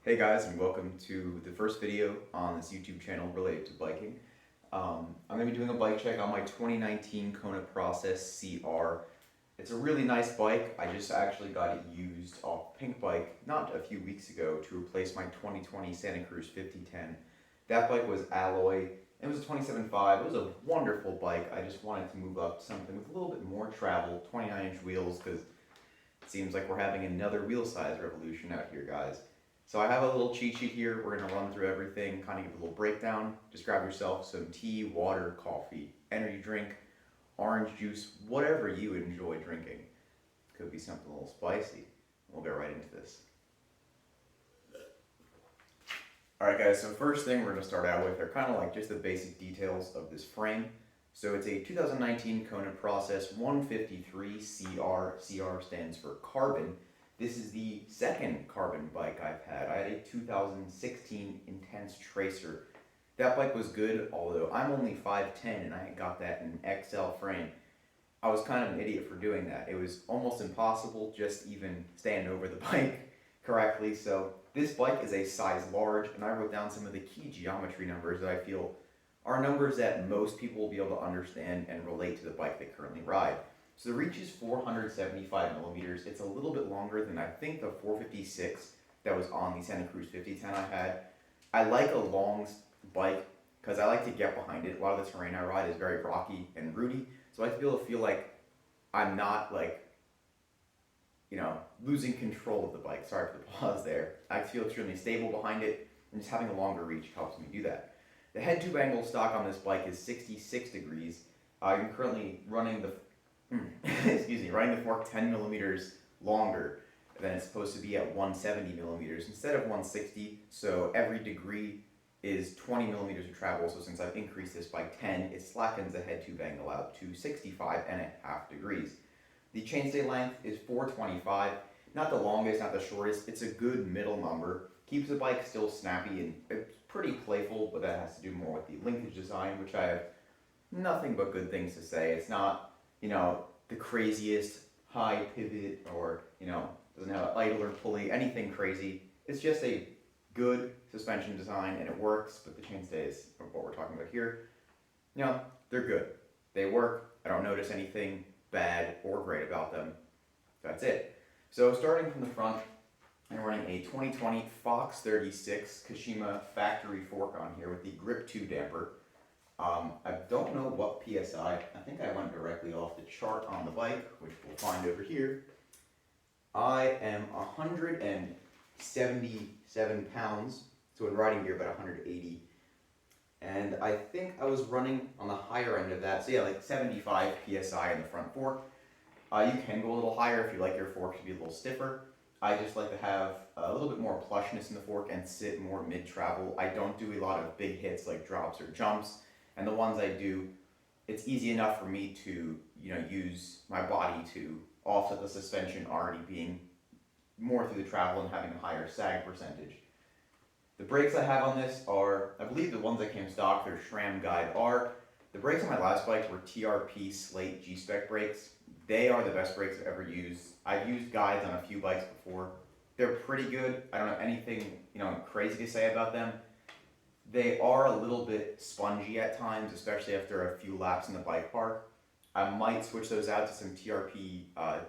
Hey guys, and welcome to the first video on this YouTube channel related to biking. I'm going to be doing a bike check on my 2019 Kona Process CR. It's a really nice bike. I just actually got it used off Pink Bike not a few weeks ago to replace my 2020 Santa Cruz 5010. That bike was alloy. It was a 27.5. It was a wonderful bike. I just wanted to move up to something with a little bit more travel, 29-inch wheels, because it seems like we're having another wheel size revolution out here, guys. So I have a little cheat sheet here. We're going to run through everything, kind of give a little breakdown. Just grab yourself some tea, water, coffee, energy drink, orange juice, whatever you enjoy drinking. Could be something a little spicy. We'll get right into this. Alright guys, so first thing we're going to start out with are kind of like just the basic details of this frame. So it's a 2019 Kona Process 153 CR. CR stands for carbon. This is the second carbon bike I've had. I had a 2016 Intense Tracer. That bike was good, although I'm only 5'10" and I got that in XL frame. I was kind of an idiot for doing that. It was almost impossible just even stand over the bike correctly. So this bike is a size large, and I wrote down some of the key geometry numbers that I feel are numbers that most people will be able to understand and relate to the bike they currently ride. So the reach is 475 millimeters. It's a little bit longer than I think the 456 that was on the Santa Cruz 5010 I had. I like a long bike because I like to get behind it. A lot of the terrain I ride is very rocky and rooty, so I like to be able to feel like I'm not losing control of the bike. Sorry for the pause there. I feel extremely stable behind it, and just having a longer reach helps me do that. The head tube angle stock on this bike is 66 degrees. I'm currently running the running the fork 10 millimeters longer than it's supposed to be at 170 millimeters instead of 160. So every degree is 20 millimeters of travel. So since I've increased this by 10, it slackens the head tube angle out to 65.5 degrees. The chainstay length is 425. Not the longest, not the shortest. It's a good middle number. Keeps the bike still snappy and it's pretty playful, but that has to do more with the linkage design, which I have nothing but good things to say. It's not, the craziest high pivot or, doesn't have an idler pulley, anything crazy. It's just a good suspension design and it works, but the chainstays of what we're talking about here, they're good. They work. I don't notice anything bad or great about them. That's it. So starting from the front, I'm running a 2020 Fox 36 Kashima factory fork on here with the Grip 2 damper. I don't know what PSI. I think I went directly off the chart on the bike, which we'll find over here. I am 177 pounds, so in riding gear about 180. And I think I was running on the higher end of that, so yeah, like 75 PSI in the front fork. You can go a little higher if you like your fork to be a little stiffer. I just like to have a little bit more plushness in the fork and sit more mid-travel. I don't do a lot of big hits like drops or jumps. And the ones I do, it's easy enough for me to, use my body to offset the suspension already being more through the travel and having a higher sag percentage. The brakes I have on this are, I believe the ones that came stock, they're SRAM Guide R. The brakes on my last bike were TRP Slate G-Spec brakes. They are the best brakes I've ever used. I've used guides on a few bikes before. They're pretty good. I don't have anything, crazy to say about them. They are a little bit spongy at times, especially after a few laps in the bike park. I might switch those out to some TRP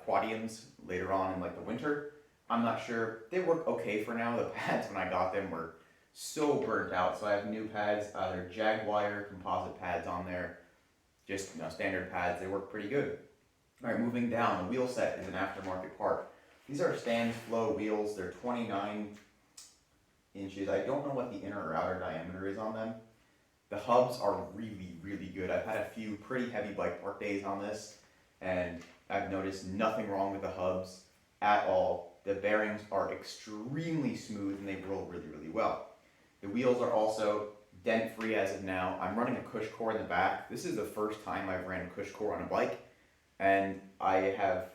Quadiums later on in the winter. I'm not sure. They work okay for now. The pads when I got them were so burnt out, so I have new pads. They're Jaguar composite pads on there, just standard pads. They work pretty good. All right, moving down, the wheel set is an aftermarket part. These are Stan's Flow wheels. They're 29 inches. I don't know what the inner or outer diameter is on them. The hubs are really, really good. I've had a few pretty heavy bike park days on this, and I've noticed nothing wrong with the hubs at all. The bearings are extremely smooth and they roll really, really well. The wheels are also dent-free as of now. I'm running a cush core in the back. This is the first time I've ran a cush core on a bike, and I have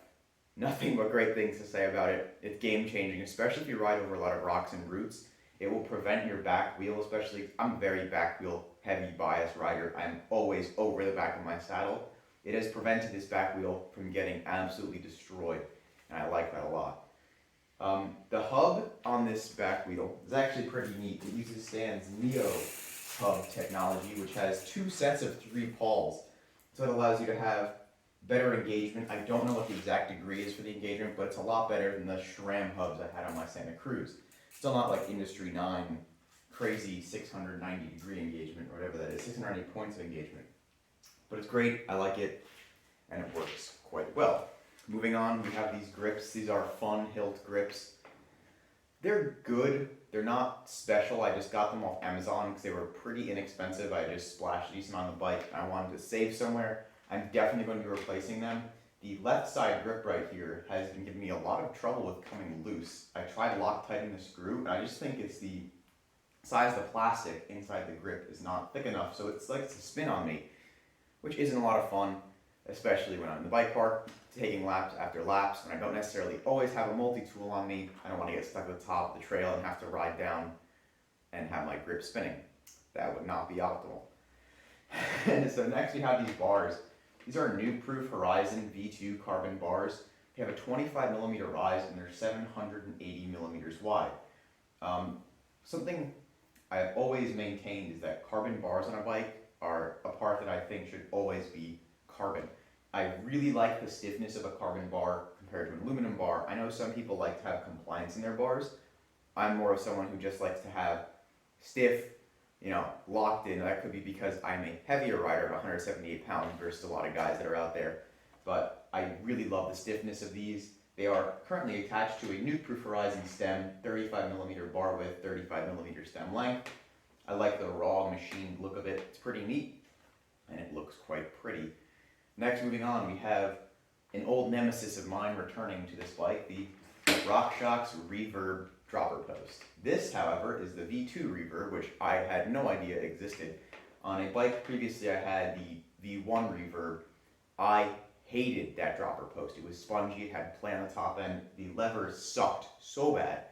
nothing but great things to say about it. It's game-changing, especially if you ride over a lot of rocks and roots. It will prevent your back wheel, especially, I'm a very back wheel heavy bias rider. I'm always over the back of my saddle. It has prevented this back wheel from getting absolutely destroyed, and I like that a lot. The hub on this back wheel is actually pretty neat. It uses Stan's Neo hub technology, which has 2 sets of 3 pawls. So it allows you to have better engagement. I don't know what the exact degree is for the engagement, but it's a lot better than the SRAM hubs I had on my Santa Cruz. Still not like Industry 9 crazy 690 degree engagement or whatever that is, 690 points of engagement. But it's great, I like it, and it works quite well. Moving on, we have these grips. These are fun hilt grips. They're good. They're not special. I just got them off Amazon because they were pretty inexpensive. I just splashed these on the bike. I wanted to save somewhere. I'm definitely going to be replacing them. The left side grip right here has been giving me a lot of trouble with coming loose. I tried Loctiting the screw, and I just think it's the size of the plastic inside the grip is not thick enough, so it's like to spin on me, which isn't a lot of fun, especially when I'm in the bike park, taking laps after laps, when I don't necessarily always have a multi-tool on me. I don't want to get stuck at the top of the trail and have to ride down and have my grip spinning. That would not be optimal. And so next we have these bars. These are New Proof Horizon V2 carbon bars. They have a 25 millimeter rise and they're 780 millimeters wide. Something I've always maintained is that carbon bars on a bike are a part that I think should always be carbon. I really like the stiffness of a carbon bar compared to an aluminum bar. I know some people like to have compliance in their bars. I'm more of someone who just likes to have stiff, locked in. That could be because I'm a heavier rider of 178 pounds versus a lot of guys that are out there. But I really love the stiffness of these. They are currently attached to a New Proof Horizon stem, 35 millimeter bar width, 35 millimeter stem length. I like the raw machined look of it. It's pretty neat, and it looks quite pretty. Next, moving on, we have an old nemesis of mine returning to this bike, the RockShox Reverb dropper post. This, however, is the V2 Reverb, which I had no idea existed. On a bike previously I had the V1 Reverb. I hated that dropper post. It was spongy, it had play on the top end, the levers sucked so bad.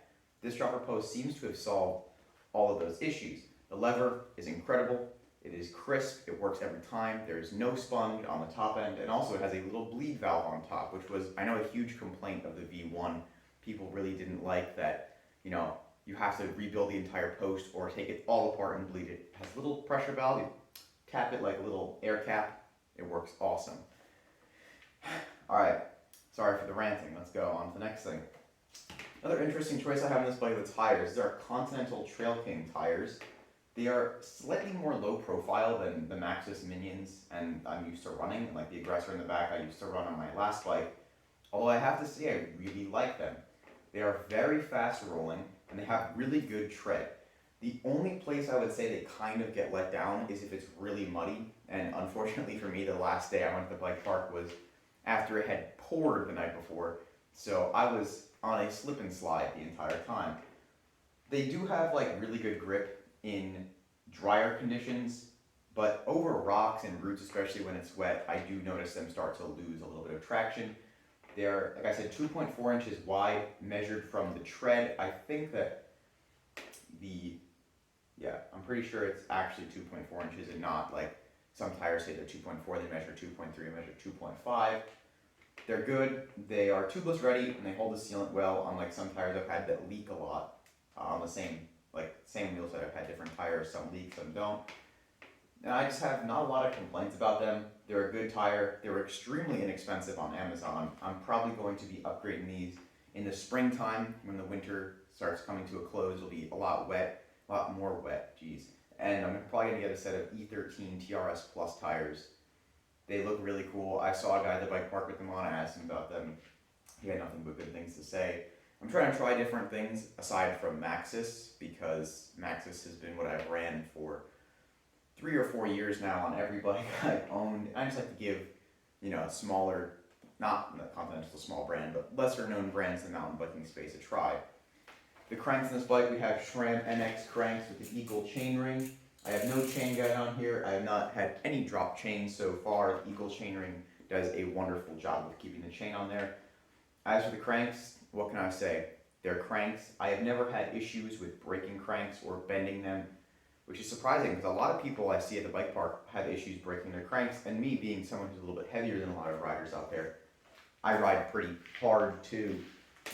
This dropper post seems to have solved all of those issues. The lever is incredible. It is crisp, it works every time, there's no sponge on the top end, and also it has a little bleed valve on top, which was, I know, a huge complaint of the V1. People really didn't like that, you have to rebuild the entire post or take it all apart and bleed it. It has a little pressure valve, you tap it like a little air cap, it works awesome. Alright, sorry for the ranting, let's go on to the next thing. Another interesting choice I have in this bike are the tires. These are Continental Trail King tires. They are slightly more low profile than the Maxxis Minions and I'm used to running, like the Aggressor in the back I used to run on my last bike. Although I have to say I really like them. They are very fast rolling and they have really good tread. The only place I would say they kind of get let down is if it's really muddy, and unfortunately for me the last day I went to the bike park was after it had poured the night before, so I was on a slip and slide the entire time. They do have really good grip in drier conditions, but over rocks and roots, especially when it's wet, I do notice them start to lose a little bit of traction. They're, like I said, 2.4 inches wide, measured from the tread. I think that I'm pretty sure it's actually 2.4 inches and not like some tires say they're 2.4, they measure 2.3, they measure 2.5. They're good, they are tubeless ready, and they hold the sealant well, unlike some tires I've had that leak a lot on the same wheels that I've had different tires, some leak, some don't. And I just have not a lot of complaints about them. They're a good tire. They were extremely inexpensive on Amazon. I'm probably going to be upgrading these in the springtime when the winter starts coming to a close. It'll be a lot more wet, and I'm probably going to get a set of E13 TRS Plus tires. They look really cool. I saw a guy at the bike park with them on. I asked him about them. He had nothing but good things to say. I'm trying to try different things aside from Maxxis, because Maxxis has been what I've ran for 3 or 4 years now on every bike I've owned. I just like to give, smaller, not the Continental small brand, but lesser known brands in the mountain biking space a try. The cranks in this bike, we have SRAM NX cranks with the Eagle chainring. I have no chain guide on here. I have not had any drop chains so far. The Eagle chainring does a wonderful job of keeping the chain on there. As for the cranks, what can I say? They're cranks. I have never had issues with breaking cranks or bending them, which is surprising because a lot of people I see at the bike park have issues breaking their cranks, and me being someone who's a little bit heavier than a lot of riders out there, I ride pretty hard too.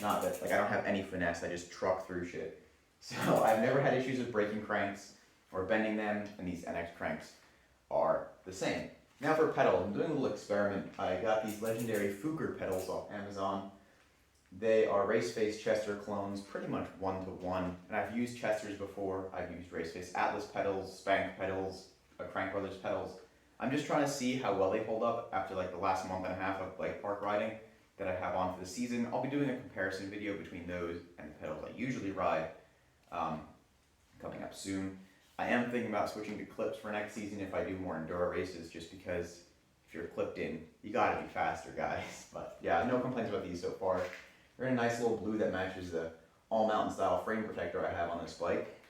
Not that, like, I don't have any finesse, I just truck through shit. So I've never had issues with breaking cranks or bending them, and these NX cranks are the same. Now for pedals, I'm doing a little experiment. I got these legendary Fugger pedals off Amazon. They are Raceface Chester clones, pretty much 1-to-1. And I've used Chesters before. I've used Raceface Atlas pedals, Spank pedals, Crank Brothers pedals. I'm just trying to see how well they hold up after like the last month and a half of bike park riding that I have on for the season. I'll be doing a comparison video between those and the pedals I usually ride coming up soon. I am thinking about switching to clips for next season if I do more enduro races, just because if you're clipped in, you gotta be faster, guys. But yeah, no complaints about these so far. They're in a nice little blue that matches the all mountain style frame protector I have on this bike.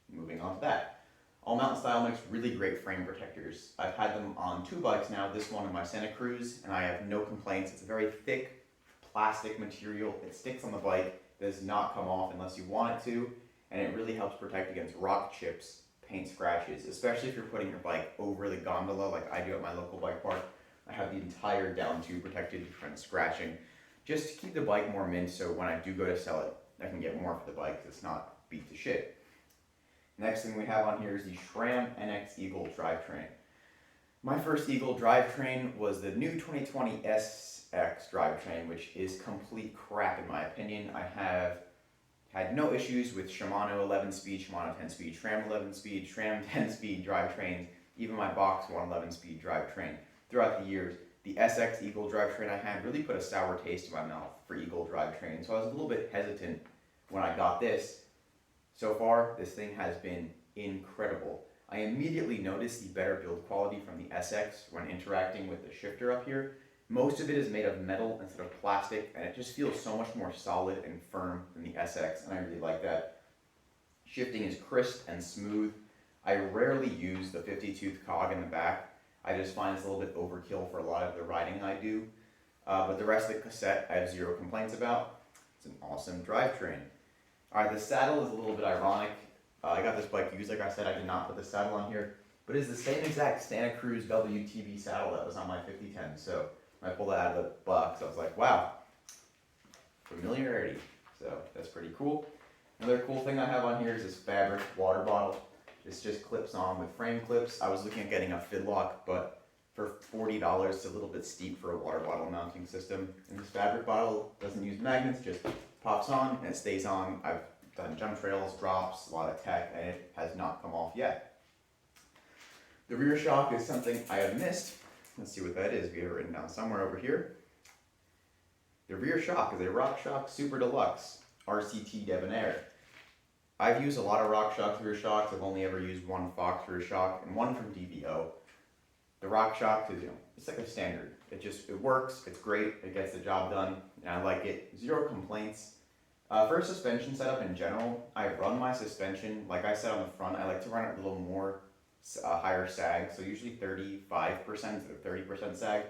Moving on to that. All mountain style makes really great frame protectors. I've had them on 2 bikes now, this one and my Santa Cruz, and I have no complaints. It's a very thick plastic material. It sticks on the bike, does not come off unless you want it to, and it really helps protect against rock chips, paint scratches, especially if you're putting your bike over the gondola like I do at my local bike park. I have the entire down tube protected from scratching, just to keep the bike more mint, so when I do go to sell it, I can get more for the bike because it's not beat to shit. Next thing we have on here is the SRAM NX Eagle drivetrain. My first Eagle drivetrain was the new 2020 SX drivetrain, which is complete crap in my opinion. I have had no issues with Shimano 11-speed, Shimano 10-speed, SRAM 11-speed, SRAM 10-speed drivetrains, even my Box 1 11-speed drivetrain. Throughout the years, the SX Eagle drivetrain I had really put a sour taste in my mouth for Eagle drivetrain, so I was a little bit hesitant when I got this. So far, this thing has been incredible. I immediately noticed the better build quality from the SX when interacting with the shifter up here. Most of it is made of metal instead of plastic, and it just feels so much more solid and firm than the SX, and I really like that. Shifting is crisp and smooth. I rarely use the 50-tooth cog in the back. I just find it's a little bit overkill for a lot of the riding I do. But the rest of the cassette I have zero complaints about. It's an awesome drivetrain. Alright, the saddle is a little bit ironic. I got this bike used, like I said, I did not put the saddle on here. But it's the same exact Santa Cruz WTV saddle that was on my 5010. So when I pulled it out of the box, I was like, wow, familiarity. So that's pretty cool. Another cool thing I have on here is this fabric water bottle. This just clips on with frame clips. I was looking at getting a Fidlock, but for $40, it's a little bit steep for a water bottle mounting system. And this fabric bottle doesn't use magnets, just pops on and it stays on. I've done jump trails, drops, a lot of tech, and it has not come off yet. The rear shock is something I have missed. Let's see what that is. We have it written down somewhere over here. The rear shock is a RockShox Super Deluxe RCT Debonair. I've used a lot of RockShox rear shocks. I've only ever used one Fox rear shock and one from DVO. The RockShox is, it's like a standard. It works, it's great, it gets the job done, and I like it. Zero complaints. For suspension setup in general, I run my suspension, like I said on the front, I like to run it a little more higher sag, so usually 35% instead of 30% sag.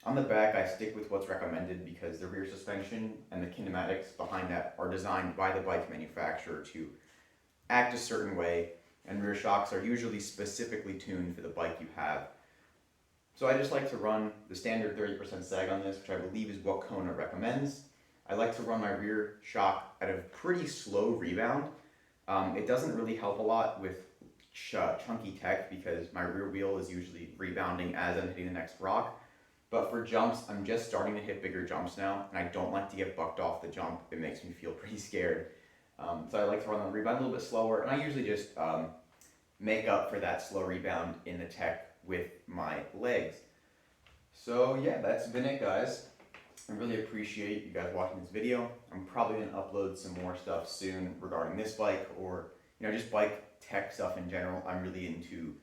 On the back, I stick with what's recommended because the rear suspension and the kinematics behind that are designed by the bike manufacturer to act a certain way, and rear shocks are usually specifically tuned for the bike you have. So I just like to run the standard 30% sag on this, which I believe is what Kona recommends. I like to run my rear shock at a pretty slow rebound. It doesn't really help a lot with chunky tech because my rear wheel is usually rebounding as I'm hitting the next rock. But for jumps, I'm just starting to hit bigger jumps now, and I don't like to get bucked off the jump. It makes me feel pretty scared. So I like to run the rebound a little bit slower, and I usually just make up for that slow rebound in the tech with my legs. So yeah, that's been it, guys. I really appreciate you guys watching this video. I'm probably going to upload some more stuff soon regarding this bike, or just bike tech stuff in general. I'm really into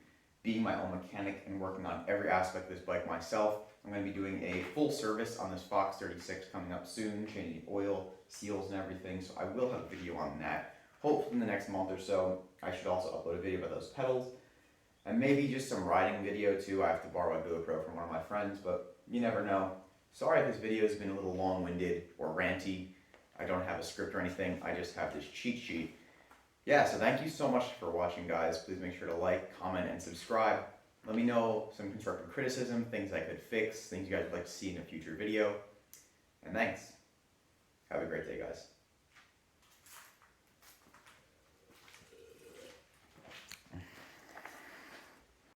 being my own mechanic and working on every aspect of this bike myself. I'm going to be doing a full service on this Fox 36 coming up soon, changing oil, seals, and everything, so I will have a video on that. Hopefully in the next month or so. I should also upload a video about those pedals, and maybe just some riding video too. I have to borrow a GoPro from one of my friends, but you never know. Sorry if this video has been a little long-winded or ranty. I don't have a script or anything. I just have this cheat sheet. Yeah, so thank you so much for watching, guys. Please make sure to like, comment, and subscribe. Let me know some constructive criticism, things I could fix, things you guys would like to see in a future video. And thanks. Have a great day, guys.